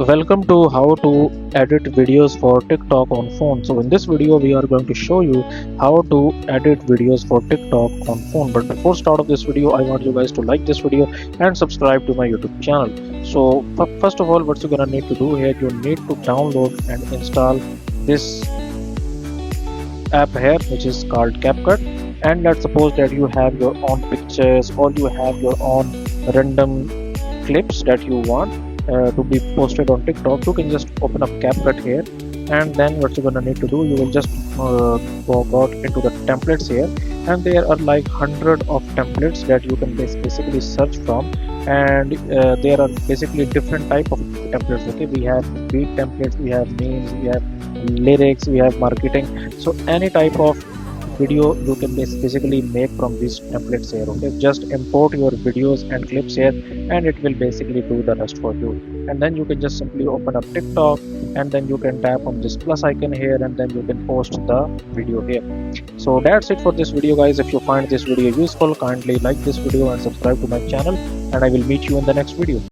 Welcome to how to edit videos for TikTok on phone. So in this video we are going to show you how to edit videos for TikTok on phone. But before start of this video, I want you guys to like this video and subscribe to my YouTube channel. So first of all, what you're gonna need to do here, you need to download and install this app here, which is called CapCut. And let's suppose that you have your own pictures or you have your own random clips that you want to be posted on TikTok. You can just open up CapCut here, and then what you're gonna need to do, you will just go out into the templates here, and there are like 100 of templates that you can basically search from. And there are basically different type of templates. Okay, we have beat templates, we have memes, we have lyrics, we have marketing. So any type of video you can basically make from these templates here. Okay, just import your videos and clips here, and it will basically do the rest for you. And then you can just simply open up TikTok, and then you can tap on this plus icon here, and then you can post the video here. So that's it for this video, guys. If you find this video useful, kindly like this video and subscribe to my channel, and I will meet you in the next video.